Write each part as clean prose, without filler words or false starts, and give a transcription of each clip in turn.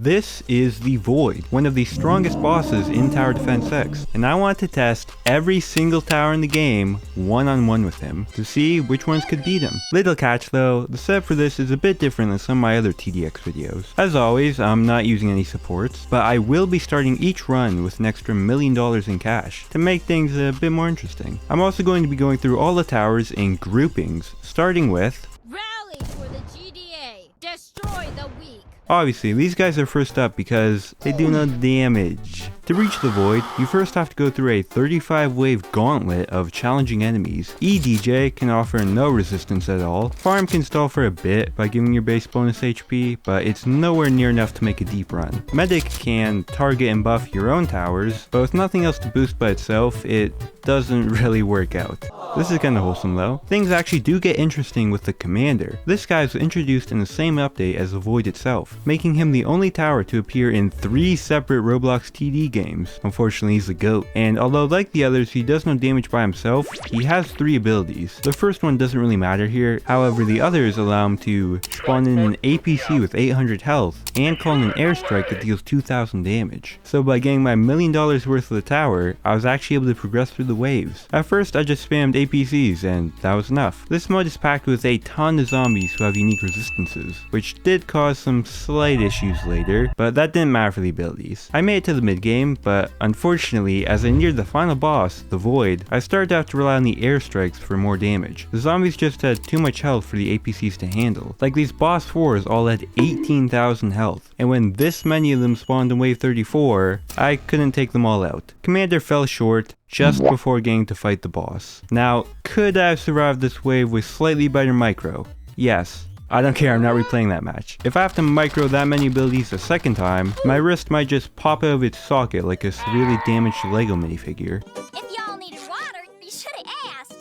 This is the Void, one of the strongest bosses in Tower Defense X, and I want to test every single tower in the game one-on-one with him to see which ones could beat him. Little catch though, the setup for this is a bit different than some of my other TDX videos. As always, I'm not using any supports, but I will be starting each run with an extra $1 million in cash to make things a bit more interesting. I'm also going to be going through all the towers in groupings, starting with Rally for the GDA! Destroy the weak! Obviously, these guys are first up because they do no damage. To reach the Void, you first have to go through a 35 wave gauntlet of challenging enemies. EDJ can offer no resistance at all. Farm can stall for a bit by giving your base bonus HP, but it's nowhere near enough to make a deep run. Medic can target and buff your own towers, but with nothing else to boost by itself, it doesn't really work out. This is kinda wholesome though. Things actually do get interesting with the Commander. This guy was introduced in the same update as the Void itself, making him the only tower to appear in 3 separate Roblox TD games. Unfortunately, he's the GOAT, and although like the others he does no damage by himself, he has 3 abilities. The first one doesn't really matter here, however the others allow him to spawn in an APC with 800 health and call in an airstrike that deals 2000 damage. So by getting my $1 million worth of the tower, I was actually able to progress through the waves. At first I just spammed APCs and that was enough. This mod is packed with a ton of zombies who have unique resistances, which did cause some slight issues later, but that didn't matter for the abilities. I made it to the mid game, but unfortunately as I neared the final boss, the Void, I started to have to rely on the airstrikes for more damage. The zombies just had too much health for the APCs to handle. Like these boss 4s all had 18,000 health, and when this many of them spawned in wave 34, I couldn't take them all out. Commander fell short just before getting to fight the boss. Now, could I have survived this wave with slightly better micro? Yes. I don't care, I'm not replaying that match. If I have to micro that many abilities a second time, my wrist might just pop out of its socket like a severely damaged Lego minifigure. If y'all needed water, you should have asked!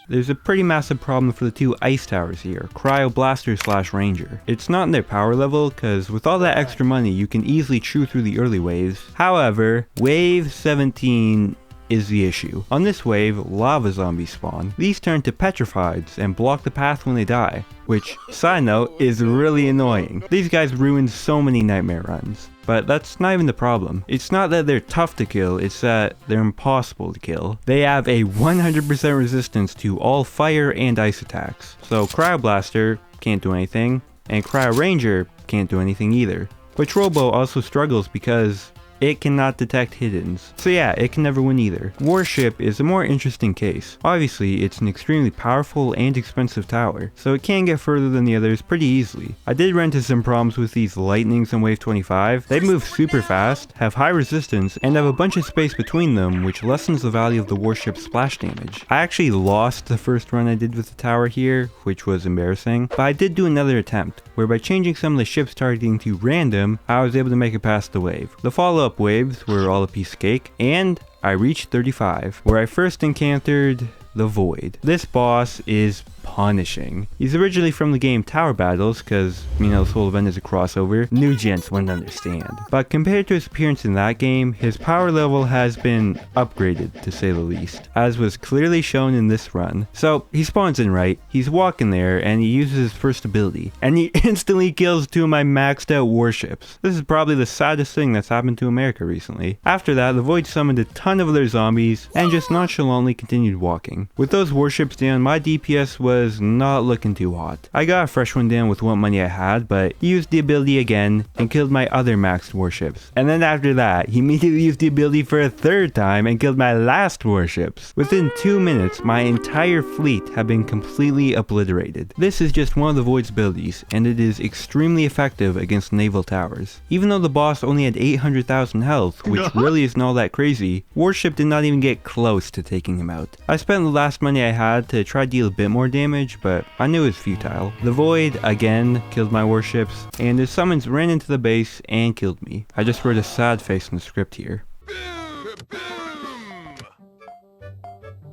There's a pretty massive problem for the 2 ice towers here, Cryo Blaster / Ranger. It's not in their power level, cause with all that extra money you can easily chew through the early waves. However, wave 17 is the issue. On this wave, lava zombies spawn. These turn to petrifieds and block the path when they die, which, side note, is really annoying. These guys ruin so many nightmare runs. But that's not even the problem. It's not that they're tough to kill, it's that they're impossible to kill. They have a 100% resistance to all fire and ice attacks. So Cryo Blaster can't do anything, and Cryo Ranger can't do anything either. Patrol Boat also struggles because it cannot detect hiddens. So yeah, it can never win either. Warship is a more interesting case. Obviously, it's an extremely powerful and expensive tower, so it can get further than the others pretty easily. I did run into some problems with these lightnings on wave 25. They move super fast, have high resistance, and have a bunch of space between them, which lessens the value of the warship's splash damage. I actually lost the first run I did with the tower here, which was embarrassing, but I did do another attempt, where by changing some of the ships targeting to random, I was able to make it past the wave. The follow-up waves were all a piece of cake, and I reached 35, where I first encountered the Void. This boss is punishing. He's originally from the game Tower Battles, because, you know, this whole event is a crossover. New gents wouldn't understand. But compared to his appearance in that game, his power level has been upgraded, to say the least, as was clearly shown in this run. So, he spawns in right, he's walking there, and he uses his first ability, and he instantly kills 2 of my maxed out warships. This is probably the saddest thing that's happened to America recently. After that, the Void summoned a ton of other zombies, and just nonchalantly continued walking. With those warships down, my DPS was not looking too hot. I got a fresh one down with what money I had, but he used the ability again and killed my other maxed warships. And then after that, he immediately used the ability for a 3rd time and killed my last warships. Within 2 minutes, my entire fleet had been completely obliterated. This is just one of the Void's abilities, and it is extremely effective against naval towers. Even though the boss only had 800,000 health, which really isn't all that crazy, Warship did not even get close to taking him out. I spent the last money I had to try to deal a bit more damage, but I knew it was futile. The Void, again, killed my warships, and his summons ran into the base and killed me. I just wrote a sad face in the script here.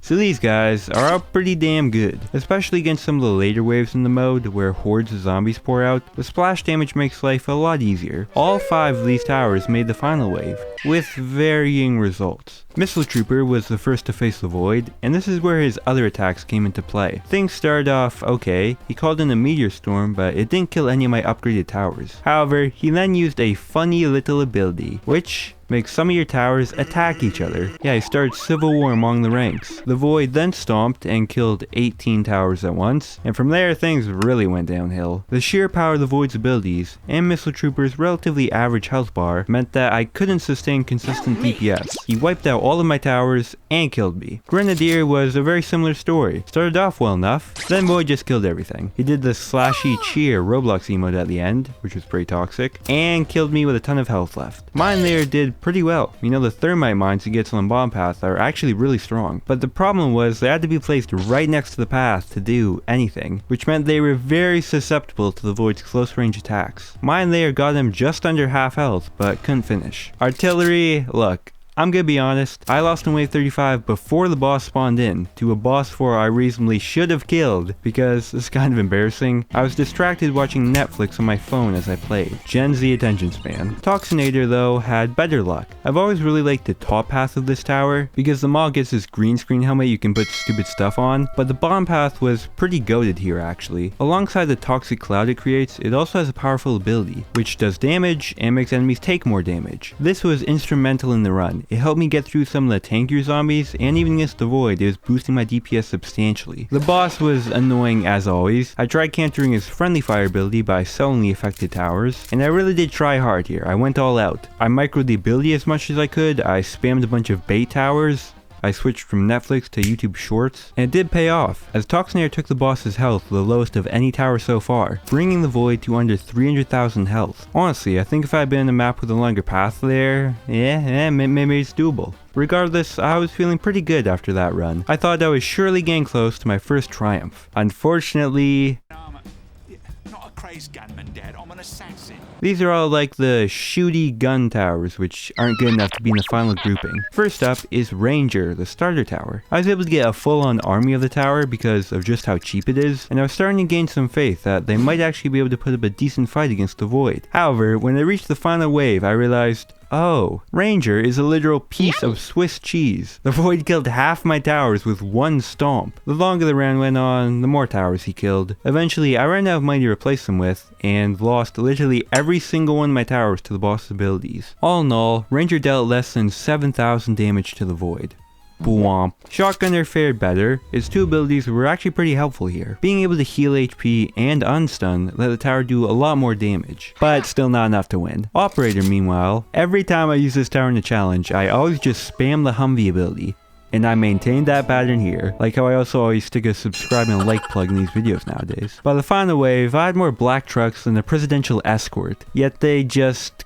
So these guys are out pretty damn good, especially against some of the later waves in the mode where hordes of zombies pour out. The splash damage makes life a lot easier. All 5 of these towers made the final wave, with varying results. Missile Trooper was the first to face the void, and this is where his other attacks came into play. Things started off okay, he called in a meteor storm, but it didn't kill any of my upgraded towers. However, he then used a funny little ability, which makes some of your towers attack each other. Yeah, he started civil war among the ranks. The void then stomped and killed 18 towers at once, and from there things really went downhill. The sheer power of the void's abilities, and Missile Trooper's relatively average health bar, meant that I couldn't sustain consistent DPS. He wiped out all of my towers and killed me. Grenadier was a very similar story. Started off well enough, then void just killed everything. He did the slashy cheer Roblox emote at the end, which was pretty toxic, and killed me with a ton of health left. Mine there did pretty well. You know, the thermite mines he gets on the bomb path are actually really strong, but the problem was they had to be placed right next to the path to do anything, which meant they were very susceptible to the void's close range attacks. Mine there got him just under half health, but couldn't finish. Artillery, look, I'm gonna be honest, I lost in wave 35 before the boss spawned in to a boss 4 I reasonably should have killed because it's kind of embarrassing. I was distracted watching Netflix on my phone as I played. Gen Z attention span. Toxinator though had better luck. I've always really liked the top path of this tower because the mod gets this green screen helmet you can put stupid stuff on, but the bottom path was pretty goated here actually. Alongside the toxic cloud it creates, it also has a powerful ability which does damage and makes enemies take more damage. This was instrumental in the run. It helped me get through some of the tankier zombies, and even against the void, it was boosting my DPS substantially. The boss was annoying as always. I tried countering his friendly fire ability by selling the affected towers, and I really did try hard here. I went all out. I microed the ability as much as I could, I spammed a bunch of bait towers, I switched from Netflix to YouTube Shorts, and it did pay off, as Toxinator took the boss's health to the lowest of any tower so far, bringing the void to under 300,000 health. Honestly, I think if I had been in a map with a longer path there, maybe it's doable. Regardless, I was feeling pretty good after that run. I thought I was surely getting close to my first triumph. Unfortunately, crazed gunman, Dad. I'm an assassin. These are all like the shooty gun towers, which aren't good enough to be in the final grouping. First up is Ranger, the starter tower. I was able to get a full-on army of the tower because of just how cheap it is, and I was starting to gain some faith that they might actually be able to put up a decent fight against the void. However, when I reached the final wave, I realized, oh, Ranger is a literal piece of Swiss cheese. The void killed half my towers with one stomp. The longer the round went on, the more towers he killed. Eventually, I ran out of money to replace them with, and lost literally every single one of my towers to the boss's abilities. All in all, Ranger dealt less than 7,000 damage to the void. Bwomp. Shotgunner fared better. Its 2 abilities were actually pretty helpful here. Being able to heal HP and unstun let the tower do a lot more damage, but still not enough to win. Operator meanwhile, every time I use this tower in a challenge, I always just spam the Humvee ability. And I maintained that pattern here, like how I also always stick a subscribe and like plug in these videos nowadays. By the final wave, I had more black trucks than a presidential escort, yet they just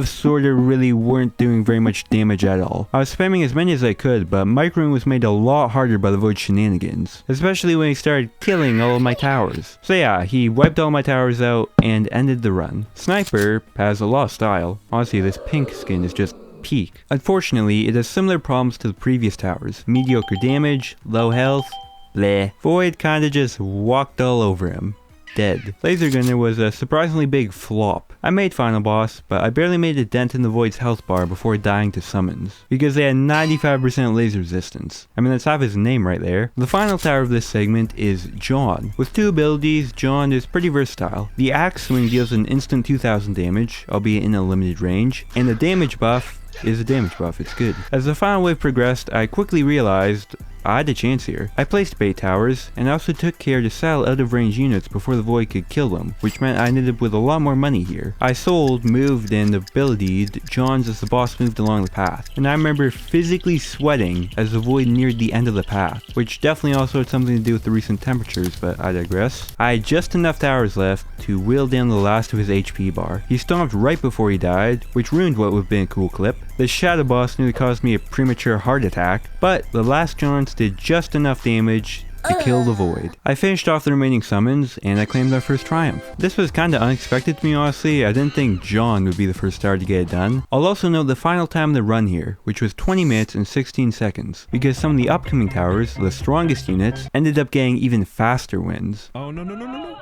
sorta really weren't doing very much damage at all. I was spamming as many as I could, but microing was made a lot harder by the void shenanigans, especially when he started killing all of my towers. So yeah, he wiped all my towers out and ended the run. Sniper has a lot of style. Honestly, this pink skin is just peak. Unfortunately, it has similar problems to the previous towers. Mediocre damage, low health, bleh. Void kinda just walked all over him. Dead. Laser Gunner was a surprisingly big flop. I made Final Boss, but I barely made a dent in the Void's health bar before dying to summons, because they had 95% laser resistance. I mean, that's half his name right there. The final tower of this segment is John. With 2 abilities, John is pretty versatile. The axe swing deals an instant 2000 damage, albeit in a limited range, and the damage buff is a damage buff, it's good. As the final wave progressed, I quickly realized I had a chance here. I placed bait towers, and also took care to sell out of range units before the void could kill them, which meant I ended up with a lot more money here. I sold, moved, and abilitied Johns as the boss moved along the path, and I remember physically sweating as the void neared the end of the path, which definitely also had something to do with the recent temperatures, but I digress. I had just enough towers left to wheel down the last of his HP bar. He stomped right before he died, which ruined what would have been a cool clip. The shadow boss nearly caused me a premature heart attack, but the last Johns did just enough damage to kill the void. I finished off the remaining summons, and I claimed our first triumph. This was kinda unexpected to me honestly. I didn't think John would be the first tower to get it done. I'll also note the final time of the run here, which was 20 minutes and 16 seconds, because some of the upcoming towers, the strongest units, ended up getting even faster wins. Oh, no, no, no, no, no.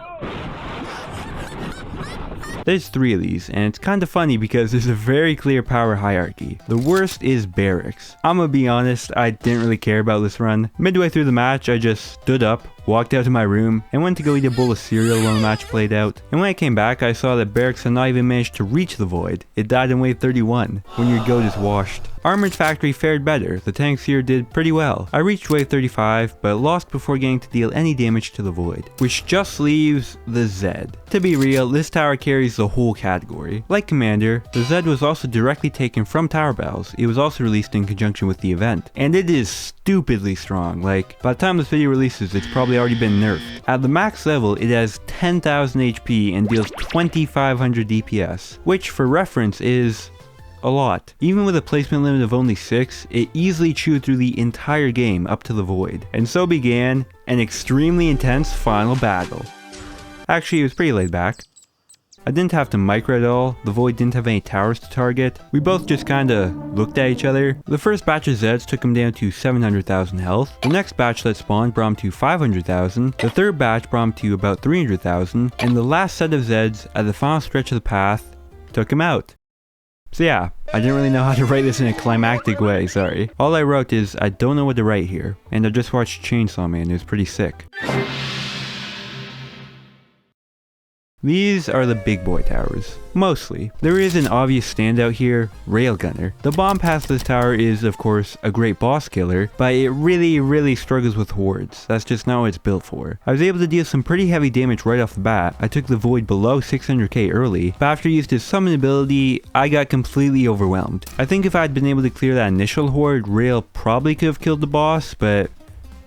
There's 3 of these, and it's kinda funny because there's a very clear power hierarchy. The worst is barracks. I'ma be honest, I didn't really care about this run. Midway through the match, I just stood up, walked out to my room, and went to go eat a bowl of cereal while the match played out. And when I came back, I saw that barracks had not even managed to reach the void. It died in wave 31, when your goat is washed. Armored Factory fared better. The tanks here did pretty well. I reached wave 35, but lost before getting to deal any damage to the void, which just leaves the Zed. To be real, this tower carries the whole category. Like Commander, the Zed was also directly taken from tower battles. It was also released in conjunction with the event, and it is stupidly strong. Like, by the time this video releases, it's probably already been nerfed. At the max level, it has 10,000 HP and deals 2,500 DPS, which for reference is a lot. Even with a placement limit of only 6, it easily chewed through the entire game up to the void. And so began an extremely intense final battle. Actually, it was pretty laid back. I didn't have to micro at all, the void didn't have any towers to target. We both just kinda looked at each other. The first batch of Zeds took him down to 700,000 health. The next batch that spawned brought him to 500,000. The third batch brought him to about 300,000. And the last set of Zeds at the final stretch of the path took him out. So yeah, I didn't really know how to write this in a climactic way, sorry. All I wrote is, I don't know what to write here. And I just watched Chainsaw Man, it was pretty sick. These are the big boy towers. Mostly. There is an obvious standout here, Railgunner. The bomb past this tower is, of course, a great boss killer, but it really struggles with hordes. That's just not what it's built for. I was able to deal some pretty heavy damage right off the bat. I took the void below 600k early, but after I used his summon ability, I got completely overwhelmed. I think if I had been able to clear that initial horde, Rail probably could have killed the boss, but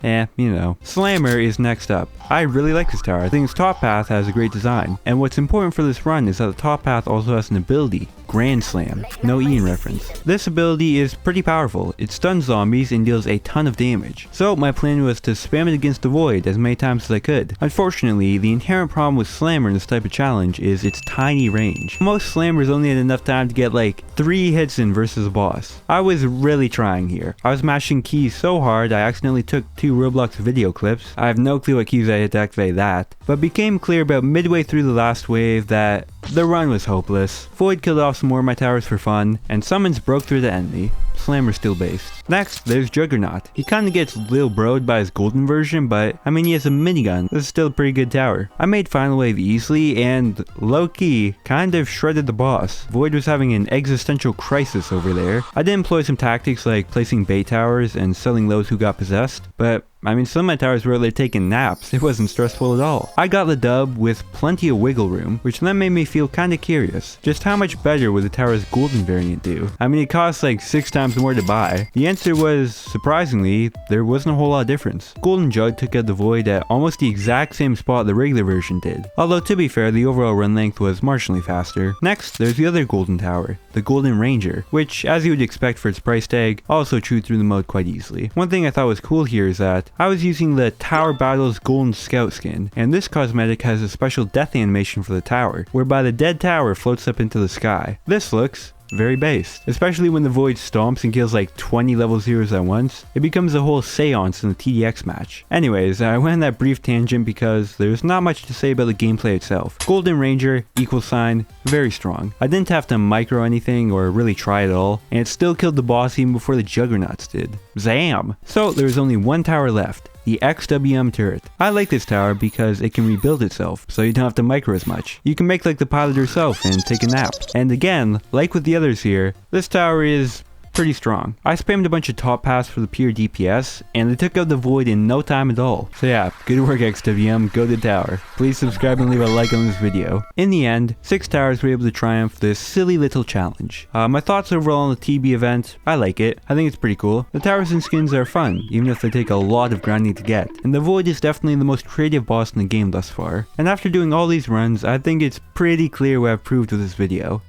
you know. Slammer is next up. I really like this tower. I think its top path has a great design. And what's important for this run is that the top path also has an ability, Grand Slam. No Ian reference. This ability is pretty powerful. It stuns zombies and deals a ton of damage. So my plan was to spam it against the void as many times as I could. Unfortunately, the inherent problem with Slammer in this type of challenge is its tiny range. Most Slammers only had enough time to get like 3 hits in versus a boss. I was really trying here. I was mashing keys so hard I accidentally took 2 Roblox video clips. I have no clue what keys I hit to activate that, but became clear about midway through the last wave that the run was hopeless. Void killed off some more of my towers for fun, and summons broke through the enemy. Slammer still based. Next, there's Juggernaut. He kinda gets lil broed by his golden version, but I mean he has a minigun. This is still a pretty good tower. I made final wave easily and low-key kind of shredded the boss. Void was having an existential crisis over there. I did employ some tactics like placing bait towers and selling those who got possessed, but I mean, some of my towers were like taking naps. It wasn't stressful at all. I got the dub with plenty of wiggle room, which then made me feel kinda curious. Just how much better would the tower's golden variant do? I mean, it costs like 6 times more to buy. The answer was, surprisingly, there wasn't a whole lot of difference. Golden Jug took out the void at almost the exact same spot the regular version did. Although to be fair, the overall run length was marginally faster. Next, there's the other golden tower, the Golden Ranger, which, as you would expect for its price tag, also chewed through the mode quite easily. One thing I thought was cool here is that I was using the Tower Battles Golden Scout skin, and this cosmetic has a special death animation for the tower, whereby the dead tower floats up into the sky. This looks very based, especially when the void stomps and kills like 20 level zeros at once. It becomes a whole seance in the TDX match. Anyways, I went on that brief tangent because there's not much to say about the gameplay itself. Golden Ranger, equal sign, very strong. I didn't have to micro anything or really try at all, and it still killed the boss even before the Juggernauts did. Zam! So there's only one tower left, the XWM turret. I like this tower because it can rebuild itself, so you don't have to micro as much. You can make like the pilot yourself and take a nap. And again, like with the others here, this tower is pretty strong. I spammed a bunch of top paths for the pure DPS, and they took out the void in no time at all. So yeah, good work XWM, go to the tower. Please subscribe and leave a like on this video. In the end, 6 towers were able to triumph this silly little challenge. My thoughts overall on the TB event, I like it. I think it's pretty cool. The towers and skins are fun, even if they take a lot of grinding to get. And the void is definitely the most creative boss in the game thus far. And after doing all these runs, I think it's pretty clear what I've proved with this video.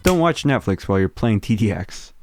Don't watch Netflix while you're playing TDX.